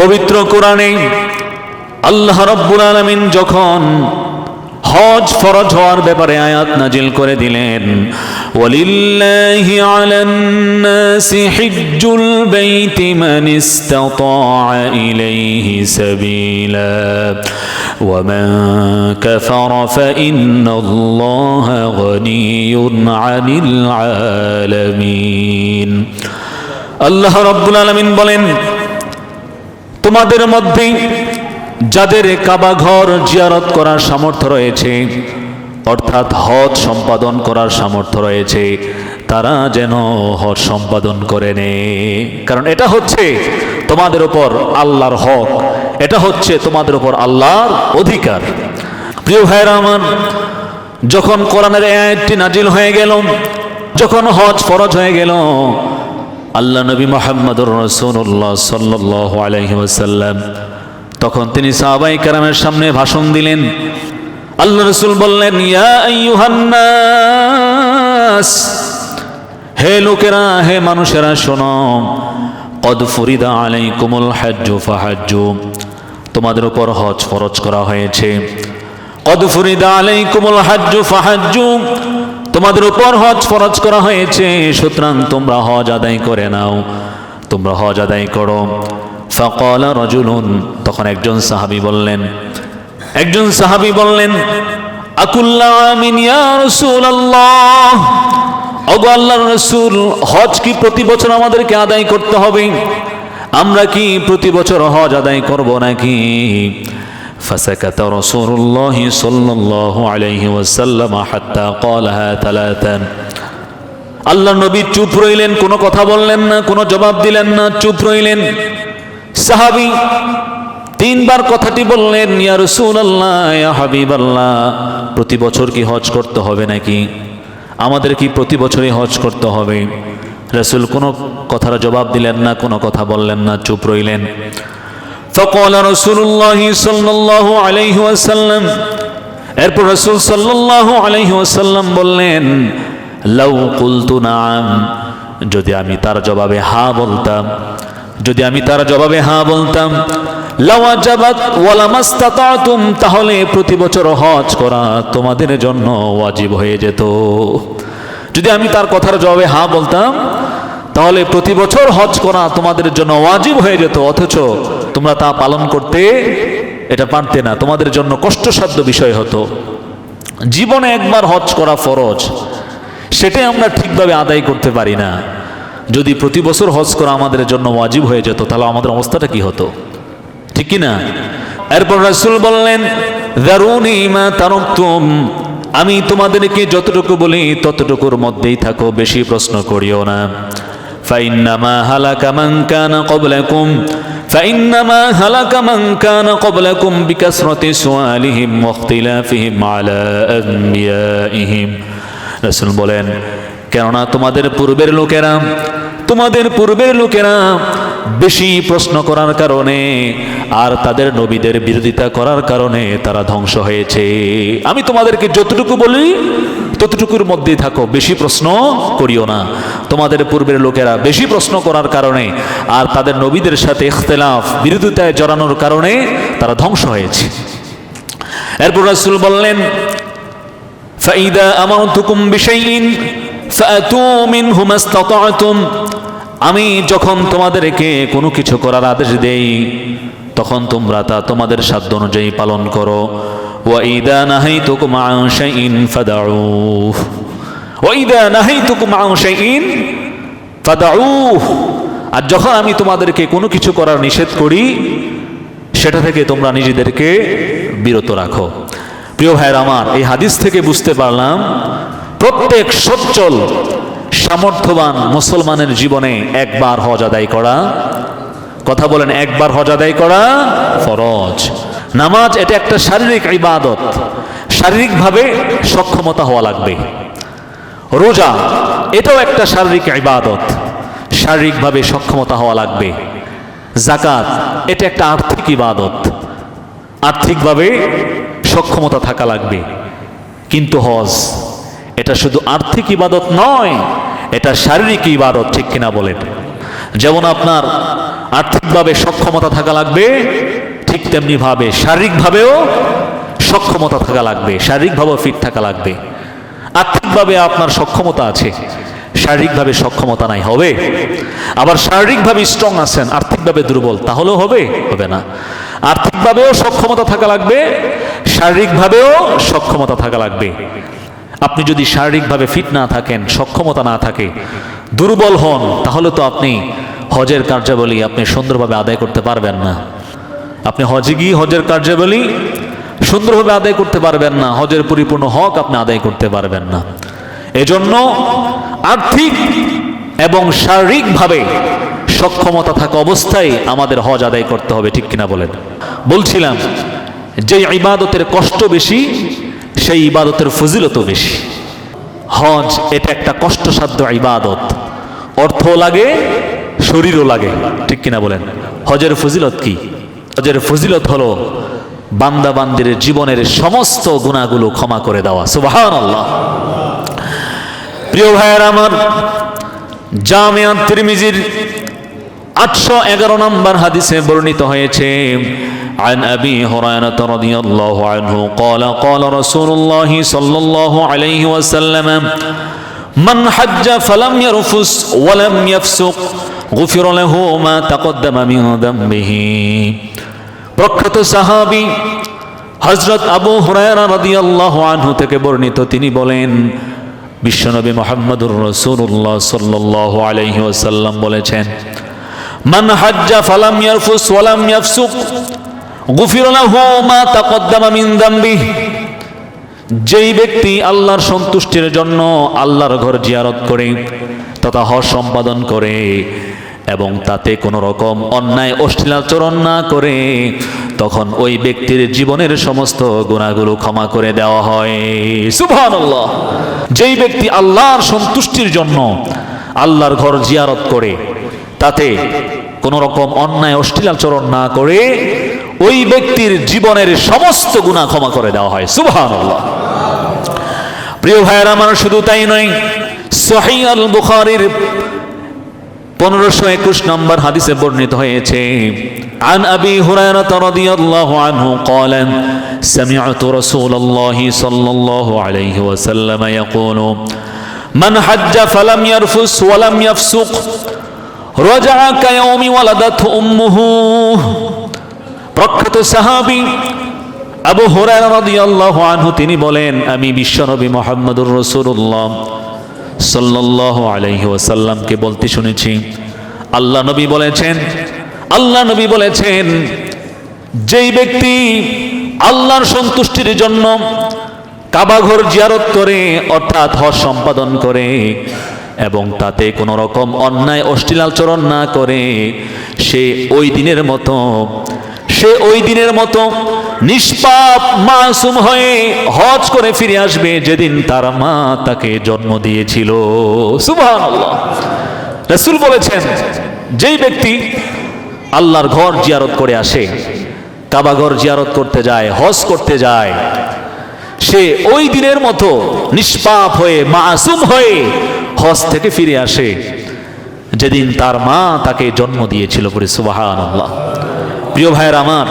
পবিত্র কোরআনে আল্লাহ রাব্বুল আলামিন যখন হজ ফরজ হওয়ার ব্যাপারে আয়াত নাজিল করে দিলেন, ওয়ালিল্লাহি আলান নাসি হিজ্জুল বাইতি মান ইসতাতাআ ইলাইহি সাবিলা ওয়া মান কাফারা ফাইন্নাল্লাহা গনিয়্যুন আনিল আলামিন। আল্লাহ রাব্বুল আলামিন বলেন, তোমাদের মধ্যে যাদের কাবা ঘর জিয়ারত করার সামর্থ্য রয়েছে, অর্থাৎ হজ সম্পাদন করার সামর্থ্য রয়েছে, তারা যেন হজ সম্পাদন করে নেয়। কারণ এটা হচ্ছে তোমাদের উপর আল্লাহর হক, এটা হচ্ছে তোমাদের উপর আল্লাহর অধিকার। প্রিয় ভাইরা আমার, যখন কোরআনের এই আয়াতটি নাজিল হয়ে গেল, যখন হজ ফরজ হয়ে গেল, আল্লাহ নবী মুহাম্মদুর রাসূলুল্লাহ সাল্লাল্লাহু আলাইহি ওয়াসাল্লাম তখন তিনি সাহাবায়ে কেরামের সামনে ভাষণ দিলেন। আল্লাহ রাসূল বললেন, ইয়া আইয়ুহান নাস, হে লোকেরা, হে মানুষেরা শোনো, কদ ফুরিদা আলাইকুমুল হাজ্জু ফাহাজ্জু, তোমাদের উপর হজ ফরজ করা হয়েছে। কদ ফুরিদা আলাইকুমুল হাজ্জু ফাহাজ্জু, তোমাদের উপর হজ ফরজ করা হয়েছে, সুতরাং তোমরা হজ আদায় করে নাও, তোমরা হজ আদায় করো। ফাকালা রাজুলুন, তখন একজন সাহাবী বললেন, আকুল্লা আমিন ইয়া রাসূলুল্লাহ, ওগো আল্লাহর রাসূল, হজ কি প্রতি বছর আমাদেরকে আদায় করতে হবে? আমরা কি প্রতি বছর হজ আদায় করব নাকি? ফাসাকাতা রাসূলুল্লাহ সাল্লাল্লাহু আলাইহি ওয়াসাল্লাম হাত্তা ক্বালাহা তালাতান, আল্লাহর নবী চুপ রইলেন, কোনো কথা বললেন না, কোনো জবাব দিলেন না, চুপ রইলেন। সাহাবী তিনবার কথাটি বললেন, ইয়া রাসূলুল্লাহ, ইয়া হাবিবাল্লাহ, প্রতি বছর কি হজ করতে হবে নাকি? আমাদের কি প্রতি বছরই হজ করতে হবে? রাসূল কোনো কথার জবাব দিলেন না, কোনো কথা বললেন না, চুপ রইলেন। ফাকালা রাসূলুল্লাহ সাল্লাল্লাহু আলাইহি ওয়াসাল্লাম, এরপর রাসূল সাল্লাল্লাহু আলাইহি ওয়াসাল্লাম বললেন, লাউ কুলতু নাআম, যদি আমি তার জবাবে হ্যাঁ বলতাম, যদি আমি তার জবাবে হ্যাঁ বলতাম, লাওয়াজাবাত ওয়ালামাস্তাতাতুম, তাহলে প্রতি বছর হজ করা তোমাদের জন্য ওয়াজিব হয়ে যেত। যদি আমি তার কথার জবাবে হ্যাঁ বলতাম, তাহলে প্রতি বছর হজ করা তোমাদের জন্য ওয়াজিব হয়ে যেত, অথচ তোমরা তা পালন করতে এটা পারতে না, তোমাদের জন্য কষ্টসাধ্য বিষয় হতো। জীবনে একবার হজ করা ফরজ, সেটাই আমরা ঠিকভাবে আদায় করতে পারি না। যদি প্রতি বছর হজ করা আমাদের জন্য ওয়াজিব হয়ে যেত, তাহলে আমাদের অবস্থাটা কি হতো, ঠিক কি না? এরপর রাসূল বললেন, যারুনি মা তারাকতুম, আমি তোমাদেরকে যতটুকু বলি ততটুকুর মধ্যেই থাকো, বেশি প্রশ্ন করিও না। ফাইন্নামা হালাকা মান কানা ক্বাবলাকুম, ফাইন্নামা হালাকা মান কানা ক্বাবলাকুম বিকাসরাতি সুআলিহিম ওয়া ইখতিলাফিহিম আলা আমবিয়াইহিম। রাসূল বলেন, কেননা তোমাদের পূর্বের লোকেরা বেশি প্রশ্ন করার কারণে আর তাদের নবীদের বিরোধিতা করার কারণে তারা ধ্বংস হয়েছে। আমি তোমাদেরকে যতটুকু বলি ততটুকুর মধ্যেই থাকো, বেশি প্রশ্ন করিও না। তোমাদের পূর্বের লোকেরা বেশি প্রশ্ন করার কারণে আর তাদের নবীদের সাথে ইখতিলাফ, বিরোধিতায় জড়ানোর কারণে তারা ধ্বংস হয়েছে। এরপর রাসূল বললেন, ফাইদা আমারতুকুম বিশাইইন ফাআতু মিনহু মাস্তাতা'তুম, আমি যখন তোমাদেরকে কোনো কিছু করার আদেশ দেই, তখন তোমরা তা তোমাদের সাধ্য অনুযায়ী পালন করো। ওয়া ইদা নাহাইতুকুম আন শাইইন ফাদউহ, ওয়া ইদা নাহাইতুকুম আন শাইইন ফাদউহ, আর যখন আমি তোমাদেরকে কোনো কিছু করার নিষেধ করি, সেটা থেকে তোমরা নিজেদেরকে বিরত রাখো। প্রিয় ভাইরা আমার, এই হাদিস থেকে বুঝতে পারলাম প্রত্যেক সচ্ছল সামর্থ্যবান মুসলমানের জীবনে একবার হজ আদায় করা, কথা বলেন, একবার হজ আদায় করা ফরজ। নামাজ এটা একটা শারীরিক ইবাদত, শারীরিকভাবে সক্ষমতা হওয়া লাগবে। রোজা এটাও একটা শারীরিক ইবাদত, শারীরিকভাবে সক্ষমতা হওয়া লাগবে। যাকাত এটা একটা আর্থিক ইবাদত, আর্থিকভাবে সক্ষমতা থাকা লাগবে। কিন্তু হজ এটা শুধু আর্থিক ইবাদত নয়, এটা শারীরিক ইবাদত, ঠিক কিনা বলেন? যেমন আপনার আর্থিকভাবে সক্ষমতা থাকা লাগবে, ঠিক তেমনি ভাবে শারীরিকভাবেও সক্ষমতা থাকা লাগবে, শারীরিকভাবেও ফিট থাকা লাগবে। আর্থিকভাবে আপনার সক্ষমতা আছে, শারীরিকভাবে সক্ষমতা নাই, হবে? আবার শারীরিকভাবে স্ট্রং আছেন, আর্থিকভাবে দুর্বল, তাহলেও হবে? হবে না। আর্থিকভাবেও সক্ষমতা থাকা লাগবে, শারীরিকভাবেও সক্ষমতা থাকা লাগবে। আপনি যদি শারীরিকভাবে ফিট না থাকেন, সক্ষমতা না থাকে, দুর্বল হন, তাহলে তো আপনি হজের কার্যাবলী আপনি সুন্দরভাবে আদায় করতে পারবেন না। আপনি হজে গিয়ে হজের কার্যাবলী সুন্দরভাবে আদায় করতে পারবেন না, হজের পরিপূর্ণ হক আপনি আদায় করতে পারবেন না। এজন্য আর্থিক এবং শারীরিকভাবে সক্ষমতা থাকা অবস্থায় আমাদের হজ আদায় করতে হবে, ঠিক কিনা বলেন? বলছিলাম যে ইবাদতের কষ্ট বেশি, সেই ইবাদতের ফজিলতও বেশি। হজ এটা একটা কষ্টসাধ্য ইবাদত, অর্থ লাগে, শরীরও লাগে, ঠিক কিনা বলেন? হজের ফজিলত কি? হজের ফজিলত হলো বান্দা বান্দির জীবনের সমস্ত গুনাহগুলো ক্ষমা করে দেওয়া। সুবহানাল্লাহ। প্রিয় ভাইয়েরা আমার, জামিয়া তিরমিজির 811 নম্বর হাদিসে বর্ণিত হয়েছে, عن أبي هريرة رضي الله عنه قال قال رسول الله صلى الله عليه وسلم من حج فلم يرفث ولم يفسق غفر له ما تقدم من ذنبه। প্রখ্যাত সাহাবী হযরত আবু হুরায়রা রাদিয়াল্লাহু আনহু থেকে বর্ণিত, তিনি বলেন বিশ্বনবী মুহাম্মদুর রাসূলুল্লাহ সাল্লাল্লাহু আলাইহি ওয়াসাল্লাম বলেছেন, মান হাজ্জা ফালাম ইয়ারফুস ওয়ালাম ইয়াফসুক গুফির লাহু মা তাকদ্দামা মিন যামবিহি। যেই ব্যক্তি আল্লাহর সন্তুষ্টির জন্য আল্লাহর ঘর জিয়ারত করে তথা হজ সম্পাদন করে এবং তাতে কোনো রকম অন্যায় অশ্লীলাচরণ না করে, তখন ওই ব্যক্তির জীবনের সমস্ত গুনাহগুলো ক্ষমা করে দেওয়া হয়। সুবহানাল্লাহ। যেই ব্যক্তি আল্লাহর সন্তুষ্টির জন্য আল্লাহর ঘর জিয়ারত করে তাতে কোনো রকম অন্যায় অশ্লীলাচরণ না করে, ওই ব্যক্তির জীবনের সমস্ত গুনাহ ক্ষমা করে দেওয়া হয়। সুবহানাল্লাহ। প্রিয় ভাইয়েরা আমার, শুধু তাই নয়, সহিহ আল বুখারীর 1521 নম্বর হাদিসে বর্ণিত হয়েছে, عن أبي هريرة رضي الله عنه قال سمعت رسول الله صلى الله عليه وسلم يقول من حج فلم يرفث ولم يفسق رجع كيوم ولدته أمه। প্রখ্যাত সাহাবী আবু হুরায়রা রাদিয়াল্লাহু আনহু তিনি বলেন, আমি বিশ্বনবী মুহাম্মদুর রাসূলুল্লাহ সাল্লাল্লাহু আলাইহি ওয়াসাল্লামকে বলতে শুনেছি, আল্লাহ নবী বলেছেন, যেই ব্যক্তি আল্লাহর সন্তুষ্টির জন্য কাবা ঘর জিয়ারত করে অর্থাৎ হজ সম্পাদন করে এবং তাতে কোনো রকম অন্যায় অশ্লীলাচরণ না করে, সে ওই দিনের মতো নিষ্পাপ মাসুম হয়ে হজ করে ফিরে আসবে যেদিন তার মা তাকে জন্ম দিয়েছিল। সুবহানাল্লাহ। রাসূল বলেছেন, যেই ব্যক্তি আল্লাহর ঘর জিয়ারত করে আসে, কাবা ঘর জিয়ারত করতে যায়, হজ করতে যায়, সে ওই দিনের মতো নিষ্পাপ হয়ে মাসুম হয়ে হজ থেকে ফিরে আসে যেদিন তার মা তাকে জন্ম দিয়েছিল। বলে সুবহানাল্লাহ। প্রিয় ভাইয়ের আমার,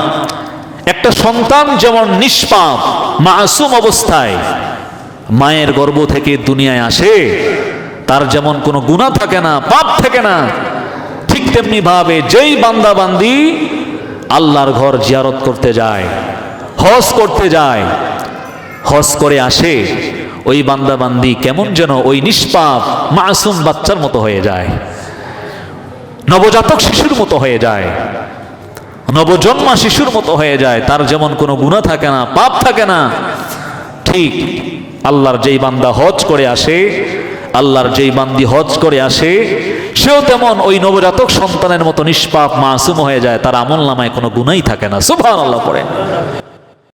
একটা সন্তান যেমন নিষ্পাপ মাসুম অবস্থায় মায়ের গর্ভ থেকে দুনিয়ায় আসে, তার যেমন কোনো গুনাহ থাকে না, পাপ থাকে না, ঠিক তেমনি ভাবে যেই বান্দা বান্দি আল্লাহর ঘর জিয়ারত করতে যায়, হজ করতে যায়, হজ করে আসে, ওই বান্দা বান্দি কেমন যেন ওই নিষ্পাপ মাসুম বাচ্চার মতো হয়ে যায়, নবজাতক শিশুর মতো হয়ে যায়, নবজন্মা শিশুর মতো হয়ে যায়। তার যেমন কোনো গুনাহ থাকে না, পাপ থাকে না, ঠিক আল্লাহর যেই বান্দা হজ করে আসে, আল্লাহর যেই বান্দি হজ করে আসে, সেও তেমন ওই নবজাতক সন্তানের মতো নিষ্পাপ মাসুম হয়ে যায়, তার আমল নামায় কোনো গুনাহই থাকে না। সুবহানাল্লাহ পড়ে।